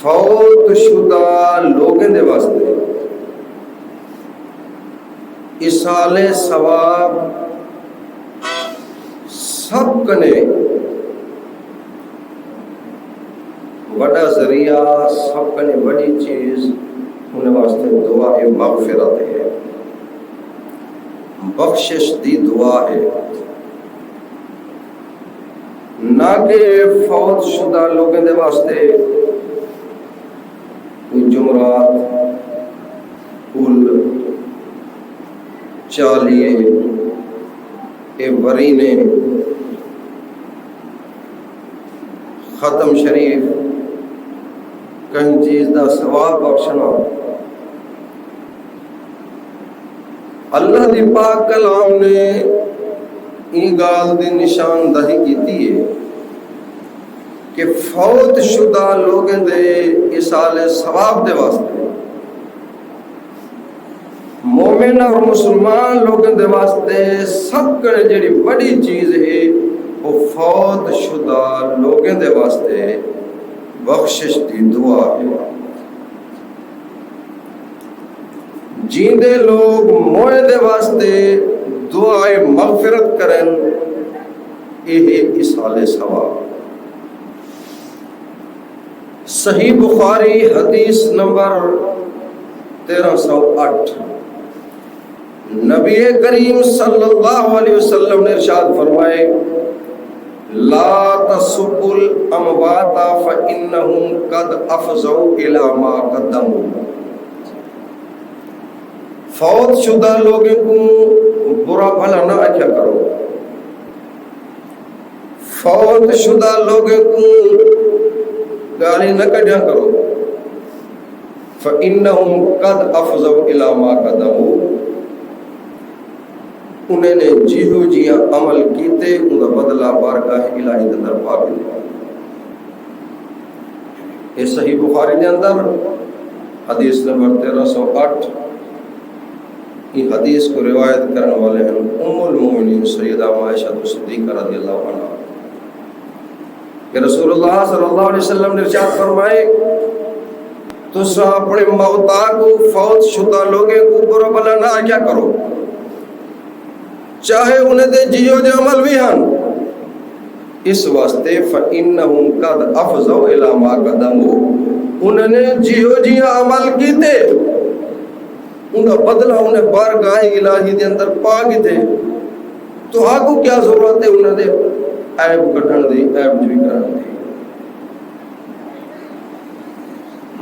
فوت شدہ لوگوں دے واسطے ایصال ثواب سب کنے بڑا ذریعہ، سب کنے بڑی چیز انہیں واسطے دعا مغفرت ہے، بخشش دی دعا ہے۔ نہ کہ فوت شدہ لوگوں دے واسطے کوئی جمعرات، کل چالیے ورینے، ختم شریف کہیں چیز دا ثواب بخشنا۔ اللہ دی پاک کلام نے این گال دی نشاندہی کیتی ہے کہ فوت شدہ لوگوں دے ایصال ثواب دے واسطے، مومن اور مسلمان لوگوں دے واسطے سب کنے جڑی بڑی چیز ہے وہ فوت شدہ لوگوں دے واسطے بخشش دی دعا ہے۔ جیندے لوگ موئے دے واسطے دعائے مغفرت کرن، یہ ایصال ثواب۔ صحیح بخاری حدیث نمبر 1308، نبی کریم صلی اللہ علیہ وسلم نے ارشاد فرمائے، لا تسبوا الاموات فانهم قد افضوا الى ما قدموا۔ فوت شدہ لوگوں کو برا بھلا نہ آکھیا کرو، فوت شدہ لوگوں کو گالی نہ کڈیا کرو، فانهم قد افضوا الى ما قدموا، انہیں نے جیو جیا عمل کیتے ان کا بدلہ بارگاہ الہی دے اندر پا لیا۔ یہ صحیح بخاری دے اندر حدیث نمبر 1308، یہ حدیث کو روایت کرنے والے ہیں ام المومنین سیدہ عائشہ صدیقہ رضی اللہ عنہ کہ رسول اللہ صلی اللہ علیہ وسلم نے ارشاد فرمائے، تو اپنے موتا کو، فوت شدہ لوگوں کو برا بھلا نہ کیا کرو، چاہے انہیں دے جیو دے عمل بھی ہن، اس واسطے فَإِنَّهُمْ قَدْ أَفْضَوْا إِلَى مَا قَدَّمُوا، انہوں نے جیو جیا عمل کیتے، ان کا بدلہ انہیں بارگاہ الہی دے اندر پا گئے، تو ہاں کو کیا ضرورت ہے انہیں دے عیب کٹھن دی، عیب جوی کرن دی۔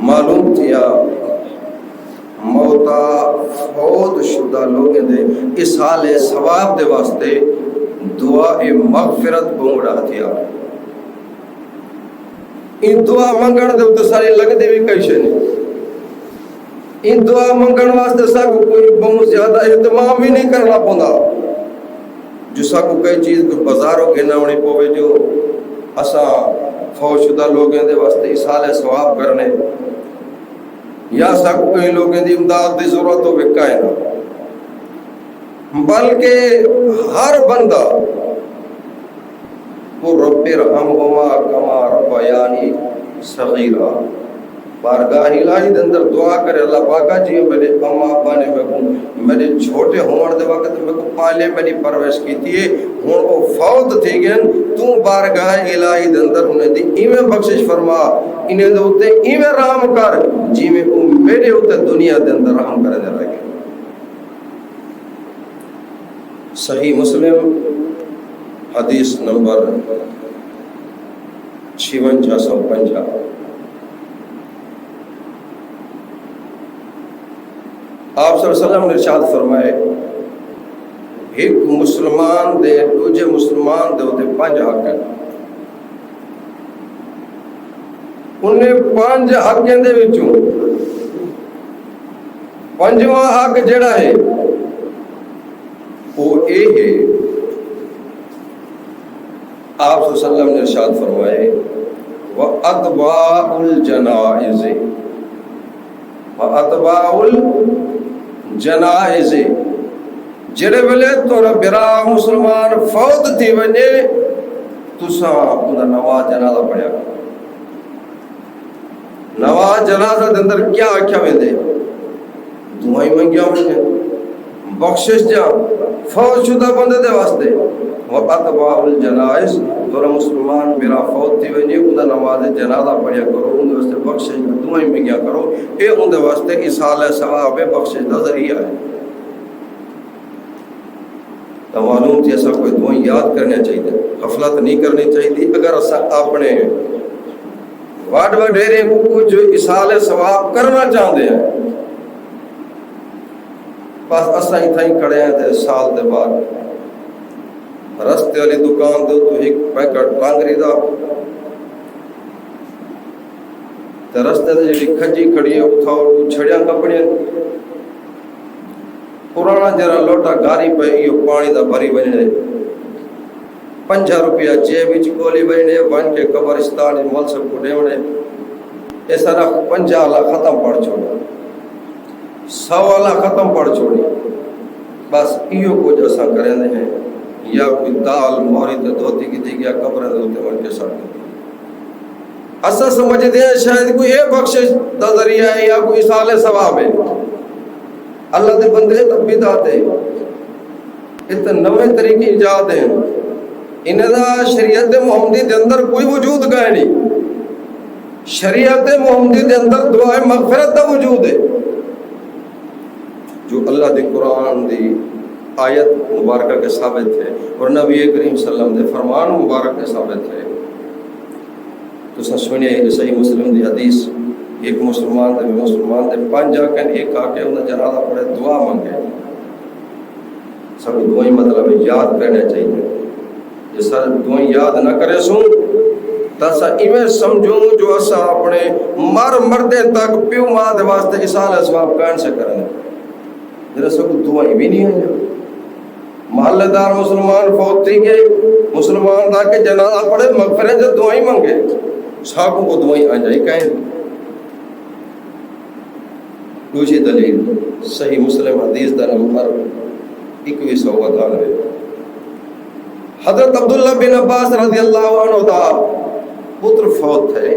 معلوم تھیا موتا فوت شدہ لوگوں دے ایصال ثواب دے واسطے دعا مغفرت بونگڑا تھیا۔ ان دعا منگن دے تو سارے لگ دے بھی کیسے نہیں، ان دعا منگن واسطے سا کو کوئی بہت زیادہ اہتمام بھی نہیں کرنا پوندا، جو سا کو کئی چیز کو بازاروں کے نامنے پوے جو اسا فوت شدہ لوگوں دے واسطے ایصال ثواب کرنے، یا سب کئی لوگوں دی امداد دی ضرورت ہو بکائے نا، بلکہ ہر بندہ وہ رب ارحمہما کما ربیانی صغیرا، بارگاہ الہی دے اندر دعا کرے، اللہ پاکا جی میرے اما ابا نے میرے چھوٹے ہون دے وقت میں کو پالے میری پرورش کی تھی، ہن وہ فوت تھی گئے، تو بارگاہ الہی دے اندر انہیں دی ایویں بخشش فرما، انہیں دے ہوتے ایویں رحم کر جی میں وہ میرے ہوتے دنیا دے اندر رحم کرنے لگے۔ صحیح مسلم حدیث نمبر 5650، آپ صلی اللہ علیہ وسلم نے ارشاد فرمائے، ایک مسلمان دے دوجے مسلمان دے ہوتے 5 حق ہیں، انہیں 5 حقیں دے وچوں 5واں حق جڑا ہے وہ اے ہے، آپ صلی اللہ علیہ وسلم نے ارشاد فرمائے، وَأَتْبَاعُ الْجَنَائِزِ، وَأَتْبَاعُ الْجَنَائِزِ، جڑے ویلے تو برا مسلمان فوت تھی ونے تساں انہاں نماز جنازہ پڑھیا، نواز جنازہ دے اندر کیا آکھیا ویندے دعائیں منگیا ویندے بخشش جا فوت شدہ بندے دے واسطے وَأَتْبَاعُ الْجَنَائِزِ تو مسلمان میرا فوت تھی ویندے اوندا نماز جنازہ پڑھیا کرو اون دے واسطے بخشش دعائیں منگیا کرو اے اون دے واسطے ایصال ثواب بخشش دا ذریعہ ہے تو معلوم تھی ایسا کوئی دعائیں یاد کرنے چاہیے غفلت نہیں کرنی چاہیے اگر اسا اپنے واٹ وڈیرے کو کچھ ایصال ثواب کرنا چاہتے ہیں بس اسا ہی تھائیں کھڑے ہیں تے سال دے بعد رستے والی دکان دے تو ایک پیکٹ لانگری دا تے رستے تے جڑی کھجی کھڑی ہے اٹھاؤ چھڑیاں کپڑیاں پرانا جرا لوٹا گاری پہ یہ پانی دا بھری بنے 5 روپیہ جیب وچ گولی بنے بن کے قبرستان مل سب کو ڈیونے اس طرح 50 لاکھ ختم پڑ چھوڑا 100 لاکھ ختم پڑ چھوڑی بس ایو کچھ اسا کریں ہیں یا کوئی دال موری تے دھوتی کی تھی گیا قبر دے اوتے ون کے ساتھ اسا سمجھتے ہیں شاید کوئی اے بخشش دا ذریعہ ہے یا کوئی ایصال ثواب ہے اللہ دے بندے تب بدعت ہے اتنے نوے طریقے ایجاد ہیں انہاں دا شریعت محمدی دے اندر کوئی وجود کا نہیں شریعت محمدی دے اندر دعائے مغفرت دا وجود ہے جو اللہ دے قرآن دی آیت مبارکہ کے ثابت ہے اور نبی کریم صلی اللہ علیہ وسلم دے فرمان مبارک کے ثابت ہے تو سنیے صحیح مسلم دی حدیث ایک مسلمان دے 5 جا کے ایک آ کے انہیں جنازہ پڑھے دعا مانگے سب دعائیں مطلب یاد کرنے چاہیے جس دعائیں یاد نہ کرے سوں تاسا ایویں سمجھوں جو اسا اپنے مردے تک پیو ماں دے واسطے ایصال ثواب کان سے کرنے جس کو دعائیں بھی نہیں ہیں محلے دار مسلمان فوت تھی گئے مسلمان دا کے جنازہ پڑھے مغفرت سے دعائیں مانگے صحابوں کو دعائیں آ جائے کہیں دوسری دلیل صحیح مسلم حدیث دا نمبر 2192 حضرت عبداللہ بن عباس رضی اللہ عنہ دا پتر فوت تھے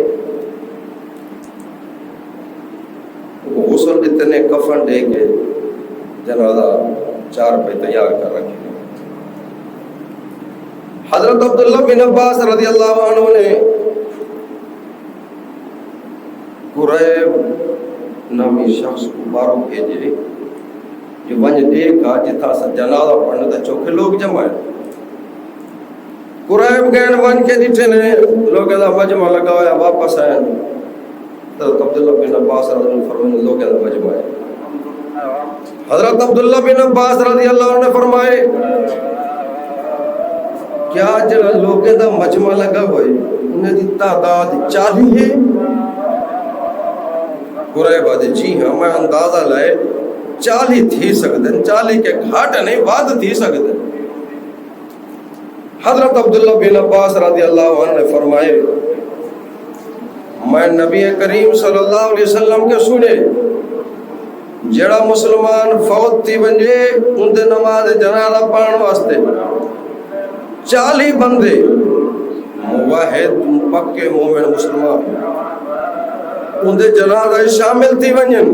غسل اتنے کفن دے کے جنازہ 4 پہ تیار کر رکھے حضرت عبداللہ بن عباس رضی اللہ عنہ نے قریب نامی شخص کو بارو بھیجے جو ونج دیکھا جتھا سا جنازہ پڑھنے تا چوکھے لوگ جمع ہے قریب گئن ون کے دیٹھے نے لوگ دا مجمع لگا ہوا واپس آئے حضرت عبداللہ بن عباس رضی اللہ عنہ فرمائے لوگ دا مجمع ہے حضرت عبداللہ بن عباس رضی اللہ عنہ نے فرمائے کیا جڑا لوگ دا مجمع لگا ہوئے انہیں دی تعداد 40 ہے قریب آدھے جی ہاں میں اندازہ لائے 40 تھی سکتے 40 کے گھاٹ نہیں بات تھی سکتے حضرت عبداللہ بن عباس رضی اللہ عنہ نے فرمائے میں نبی کریم صلی اللہ علیہ وسلم کے سنے جڑا مسلمان فوت تھی بنجے ان دے نماز جنازہ پڑھن واسطے 40 بندے موحد پکے مومن مسلمان ان دے جنازہ شامل تھی بنجن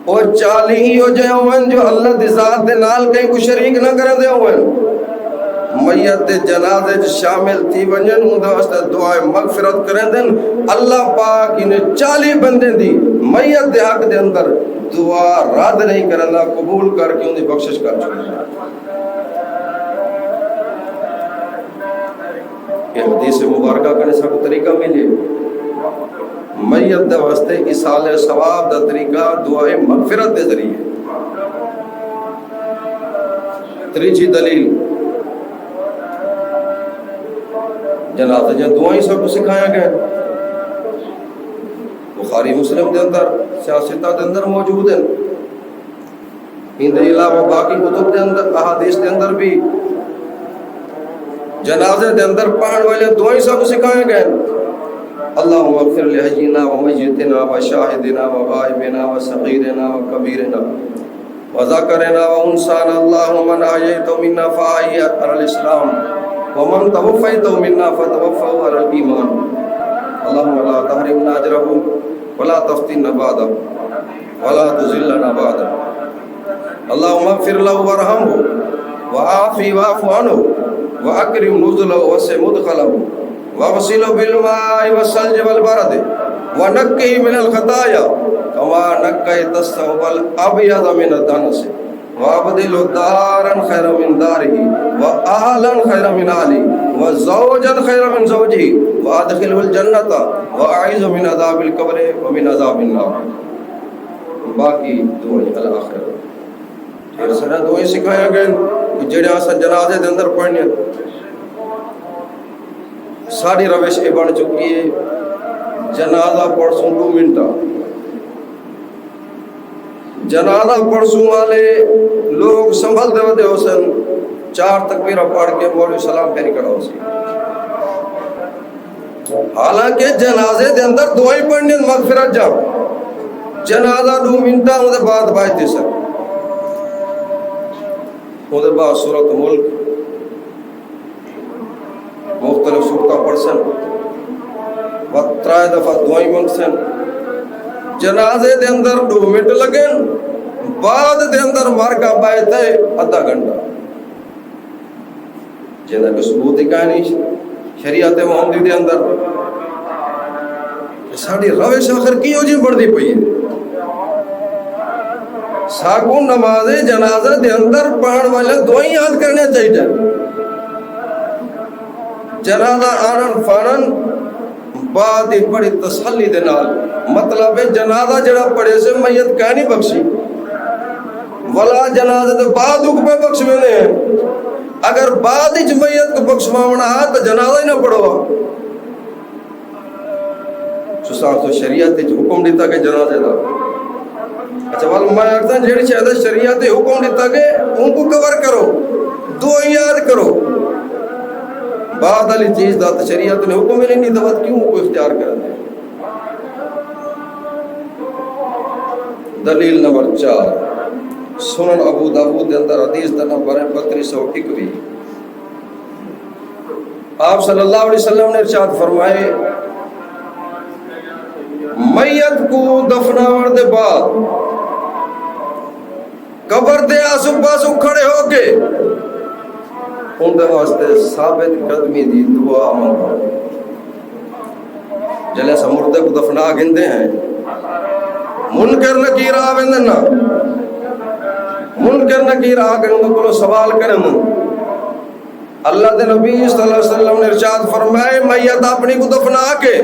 اور 40 ہی ہو جائے ہوئے جو اللہ دی ذات دے نال کہیں کو شریک نہ کرے دے ہوئے میت دے جنازے شامل تھی بنجن ان دے واسطے دعائے مغفرت کریں دن اللہ پاک انہیں 40 بندے دی میت دے حق دے اندر دعا رد نہیں کرنا قبول کر کے انہیں بخشش کر چکے یہ حدیث مبارکہ کرنے سے کو طریقہ ملے میت دے واسطے ایصال ثواب دا طریقہ دعائے مغفرت دے ذریعے تیسری دلیل جنازہ جن دعائیں سب کو سکھایا گیا بخاری مسلم دے اندر سیاستہ دے اندر موجود ہیں ان دے علاوہ باقی کتب دے اندر احادیث دے اندر بھی جنازے دے اندر پڑھن والے دعائیں سب کو سکھایا گیا اللہم اغفر لحینا و میتنا و شاہدنا و غائبنا و صغیرنا و کبیرنا و ذکرنا و انسانا اللہم من آیت منا فآیت علی الاسلام ومن توفیت منا فتوفوا علی الایمان اللہم لا تحرمنا اجرہ تفتنا بعده ولا تذلنا بعده اللهم اغفر له وارحمه وعافه واعف عنه واكرم نزله ووسع مدخله واغسله بالماء والثلج والبرد ونقه من الخطايا كما نقيت الثوب الابيض من الدنس وابدله دارا خيرا من داره واهلا خيرا من اهله وزوجا خيرا من زوجه وادخله الجنه واعيذه من عذاب القبر ومن عذاب النار. باقی دعائیں الاخر پھر سارا دعائیں سکھایا گئے جڑے اساں جنازے دے اندر پڑھنے ساری روش یہ بن چکی ہے جنازہ پڑھسوں 2 منٹ جنازہ پڑھسوں والے لوگ سنبھل دے ودے حسن 4 تکبیرہ پڑھ کے مولوی سلام پھیری کڑا ہو سی حالانکہ جنازے دے اندر دعائیں پڑھنے مغفرت جا جنازہ 2 منٹ اودے بعد باج دے سر اودے بعد سورۃ ملک مختلف سورتاں پڑھ سن و 3 دفعہ دعائیں منگ سن جنازے دے اندر 2 منٹ لگن بعد دے اندر مرگا بیت ہے آدھا گھنٹہ جنہاں کو ثبوت ہی کہانی شریعت محمدی دے اندر ساڑی روش آخر کی ہو جی بڑھ دی پئی ہے ساکو نماز جنازہ دے اندر پڑھن والے دعائیں یاد کرنے چاہیے جنازہ آنن فانن بعد ایک بڑی تسلی دے نال مطلب ہے جنازہ جڑا پڑھے سے میت کہانی بخشی ولا جنازہ دے بعد حکم بخش میں نے اگر بعد ہی میت کو بخش مامنا ہے تو جنازہ ہی نہ پڑھو سسان تو شریعت حکم دیتا کہ جنازے دا اچھا والا میں اکتا جیڑی شاید شریعت حکم دیتا کہ ان کو کور کرو دعائیں یاد کرو بعد علی چیز دا شریعت نے حکم ہی نہیں دوت کیوں کو اختیار کر دے. دلیل نمبر 4 سنن ابو داؤد کے اندر حدیث کا نمبر ہے 3221. آپ صلی اللہ علیہ وسلم نے ارشاد فرمائے میت کو دفناور دے بعد قبر دے آسو پاسو کھڑے ہو کے ان دے واسطے ثابت قدمی دی دعا منگو. جلے سا مردے کو دفنا گندے ہیں منکر نکیر آویندن نا منکر نکیر آکر ان کو سوال کریں اللہ دے نبی صلی اللہ علیہ وسلم نے ارشاد فرمائے میت اپنی کو دفنا کے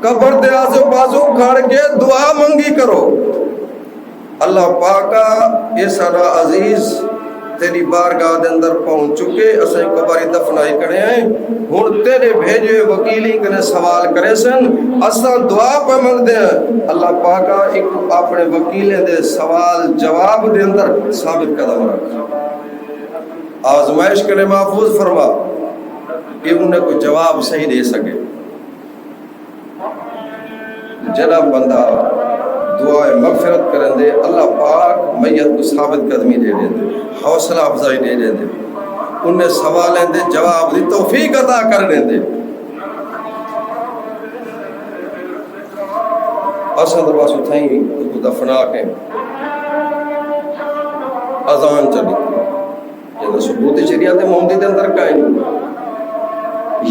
قبر دے آسو پاسو کھڑ کے دعا منگی کرو اللہ پاکا یہ سارا عزیز تیری بارگاہ دے اندر پہنچ چکے اسے قبری دفنائی کرے ہیں ہن تیرے بھیجے وکیلی کنے سوال کرے سن اساں دعا پہ منگ دے ہیں اللہ پاکا ایک اپنے وکیلے دے سوال جواب دے اندر ثابت قدم رکھ آزمائش کرے محفوظ فرما کہ انہیں کوئی جواب صحیح دے سکے. جناب بندہ دعا مغفرت کریں دے اللہ پاک میت کو ثابت قدمی دے دے حوصلہ افزائی دے دے انہیں سوالیں دے جواب دی توفیق عطا کر دے دے. اساں دباس اٹھائیں کو دفنا کے اذان چلی یہ ثبوت شریعت محمدی دے اندر کائیں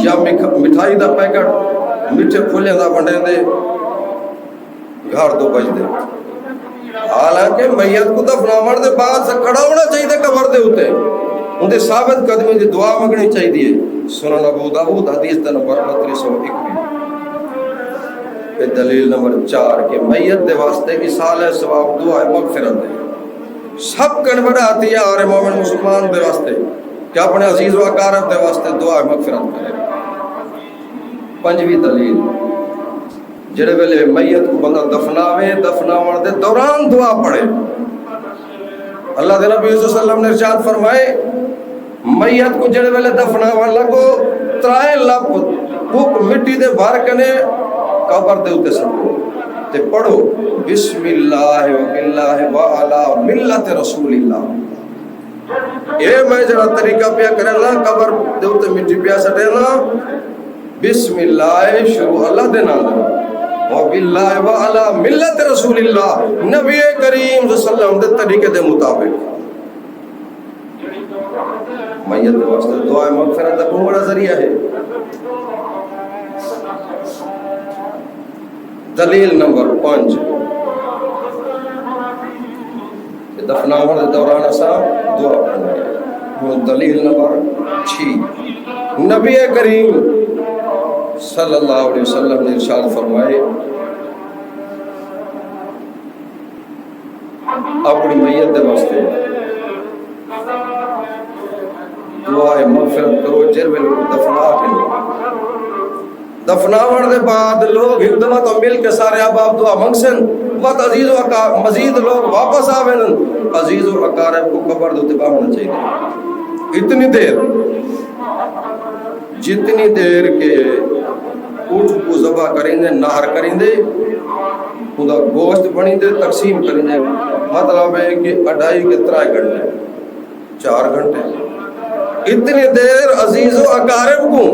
یا مٹھائی دا پیکٹ میٹھے پھولیں دا بنڈے دے گھر دو بج دے حالانکہ میت کو دفناور دے بعد سے کھڑا ہونا چاہیے تھا قبر دے ہوتے ان دے ثابت قدمی دی دعا منگنی چاہیے. سنن ابو داؤد حدیث دا نمبر 3221. دلیل نمبر 4 کہ میت دے واسطے اصالہ ثواب دعا مغفرت ہے سب کن بڑا ہتھیار ہے مومن مسلمان دے واسطے کہ اپنے عزیز و اقارب دے واسطے دعا مغفرت کرے. 5ویں دلیل جڑے ویلے میت کو بندہ دفناوے دفناون دے دوران دعا پڑھے اللہ دے نبی صلی اللہ علیہ وسلم نے ارشاد فرمائے میت کو جڑے ویلے دفناون لگو 3 لپ پھوک مٹی دے بھر کنے قبر دے اوتے سٹو تے پڑھو بسم اللہ واللہ وعلی ملت رسول اللہ. اے میں جڑا طریقہ پیا کرے نا قبر دے اوتے مٹی پیا سٹے نا بسم اللہ شروع اللہ دے نام وباللہ وعلی ملت رسول اللہ نبی کریم صلی اللہ علیہ وسلم دے طریقے دے مطابق میت واسطے دعا مغفرت کا بڑا ذریعہ ہے. دلیل نمبر 5 دفناون دے دوران اساں دعا پڑھنا ہے. دلیل نمبر 6 نبی کریم صلی اللہ علیہ وسلم نے ارشاد فرمائے اپنی میت دے واسطے دعائے مغفرت کرو جر میں دفنا کے دفناون دے بعد لوگ ہدمت و مل کے سارے احباب دعا منگسن وقت عزیز و مزید لوگ واپس آوین عزیز و اقارب کو قبر دوتے باہنا چاہیے. اتنی دیر جتنی دیر کے اٹھ کو ذبح کریں دے نہر کریں دے خدا گوشت بنی دے تقسیم کریں دے مطلب ہے کہ 2.5 کے 3 گھنٹے 4 گھنٹے اتنی دیر عزیز و اقارب کو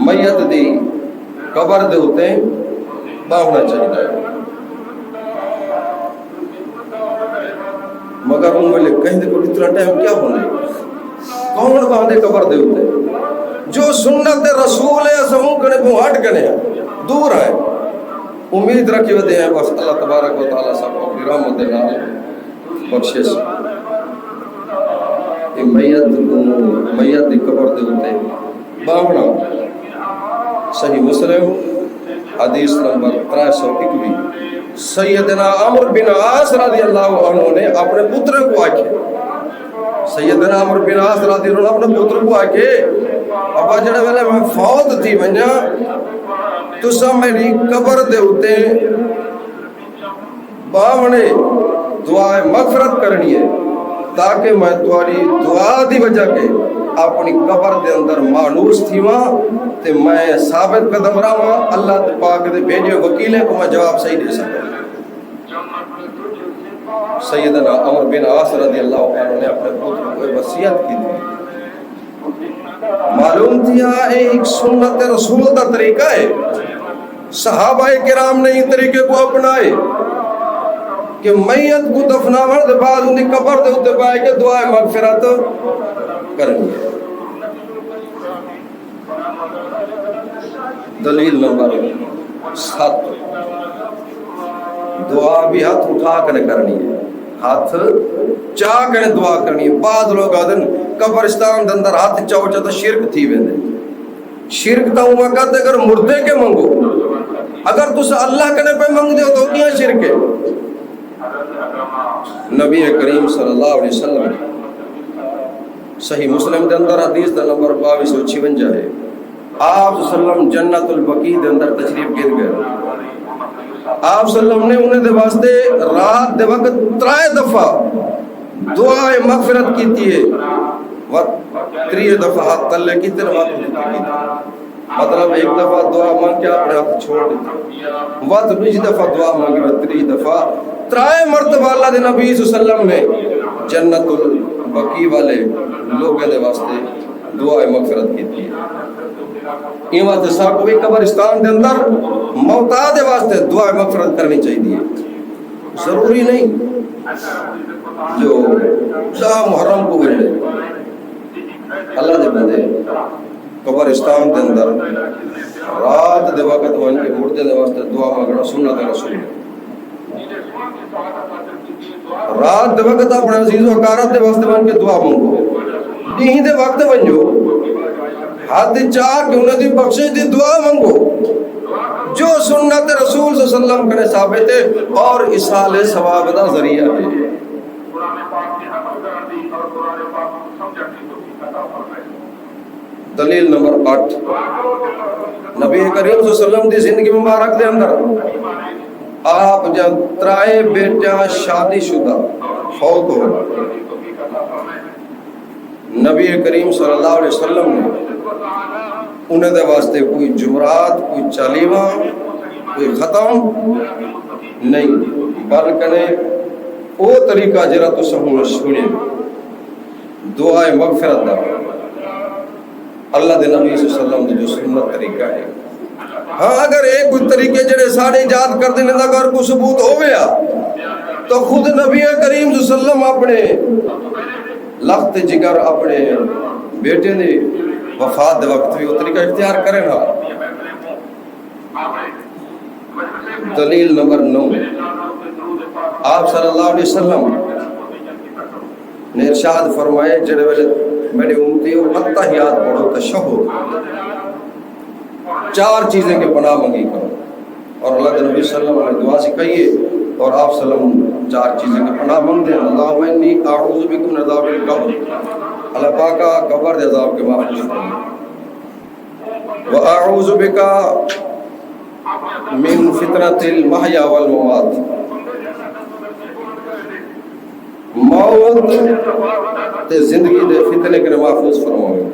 میت دی قبر دے ہوتے باہنا چاہیے. مگر ان میں کہیں دے کو اتنا ٹائم کیا ہونے کون باندھے قبر دے ہوتے جو سنت رسول ہے سموں کنے کو ہٹ کنے دور ہے امید رکھی ہوتے ہیں بس اللہ تبارک و تعالیٰ سب کو اپنی رحمت دے نال بخشش میت دی قبر دے ہوتے باہنا. صحیح مسلم حدیث نمبر 321 سیدنا عمرو بن عاص رضی اللہ عنہ نے اپنے پتر کو آکے سیدنا عمرو بن عاص رضی اللہ عنہ اپنے پتر کو آکے ابا جڑے ویلے میں فوت تھی ونجا تو سب میری قبر دے ہوتے باونے دعائے مغفرت کرنی ہے تاکہ میں تمہاری دعا دی وجہ کے اپنی قبر دے اندر مانوس تھی ماں تے میں ثابت قدم رہا ماں اللہ پاک دے بھیجے وکیلے کو میں جواب صحیح دے سکتا. سیدنا عمرو بن عاص رضی اللہ عنہ نے اپنے پتر کو وصیت کی تھی. معلوم تھیا ایک سنت رسول کا طریقہ ہے صحابہ کرام نے یہ طریقے کو اپنائے کہ میت کو دفناون دے بعد ان کی قبر دے اوتے پائے کہ دعائے مغفرت کرنی ہے. دلیل نمبر 7 دعا بھی ہاتھ اٹھا کر کرنی ہے ہاتھ چاہ کر دعا کرنی ہے. بعض لوگ آدن قبرستان دے اندر ہاتھ چاہو چاہتا شرک تھی ویندے شرک تا ہوں وقت اگر مردے کے منگو اگر تس اللہ کنے پہ منگ دے تو کیا شرک ہے. نبی کریم صلی اللہ علیہ وسلم صحیح مسلم دے اندر حدیث دا نمبر 2256 ہے آپ صلی اللہ علیہ وسلم جنت البقیع دے اندر تشریف گر گئے. آپ صلی اللہ علیہ وسلم نے انہیں دے واسطے رات دے وقت 3 دفعہ دعائے مغفرت کی تھی ہے 3 دفعہ ہاتھ تلے کی تیر وقت کی تھی مطلب 1 دفعہ دعا مانگ کے اپنے ہاتھ چھوڑ دیتا وقت 2 دفعہ دعا مانگی 3 دفعہ 3 مرتبہ اللہ دے نبی صلی اللہ علیہ وسلم نے جنت البقیع والے لوگوں دے واسطے دعائے مغفرت کی تھی. این واسطے ساکو بھی قبرستان دے اندر موتا دے واسطے دعائے مغفرت کرنی چاہیے. ضروری نہیں جو شاہ محرم کو گرے اللہ دے بندے قبرستان دے اندر رات دے وقت وہ ان کے مردے دے واسطے دعا مانگنا سنت رسول ہے. رات دے وقت اپنے عزیز و اقارب دے واسطے بن کے دعا مانگو دین دے وقت بنجو ہاتھ چاہ کہ انہیں دی بخشش دی دعا مانگو جو سنت رسول صلی اللہ علیہ وسلم کرنے ثابت ہے اور اصال ثواب دا ذریعہ ہے. دلیل نمبر 8 نبی کریم صلی اللہ علیہ وسلم دی زندگی مبارک دے اندر آپ جب 3 بیٹیاں شادی شدہ فوت ہو نبی کریم صلی اللہ علیہ وسلم نے انہیں دے واسطے کوئی جمعرات کوئی چالیواں کوئی ختم نہیں بلکہ وہ طریقہ جرا تو سمجھ سنے دعائے مغفرت دا اللہ دے نبی صلی اللہ علیہ وسلم جو سنت طریقہ ہے ہاں اگر ایک کوئی طریقے جڑے سارے ایجاد کر دینے دا اگر کوئی ثبوت ہو گیا تو خود نبی کریم صلی اللہ علیہ وسلم اپنے لخت جگر اپنے بیٹے نے وفات دے وقت بھی وہ طریقہ اختیار کرے نا. دلیل نمبر 9 آپ صلی اللہ علیہ وسلم نے ارشاد فرمائے جڑے ویلے میری امتی ہو اتحیات پڑھو تشہد 4 چیزیں کے پناہ منگی کرو اور اللہ کے نبی صلی اللہ علیہ وسلم نے دعا سکھائیے اور آپ صلی اللہ علیہ وسلم 4 چیزیں کے پناہ منگ دیں. اللہم انی اعوذ بک من عذاب القبر اللہ پاکا قبر دے عذاب کے محفوظ فرما واعوذ بک من فتنۃ المحیا والممات موت تے زندگی دے فتنے کے محفوظ فرماؤ.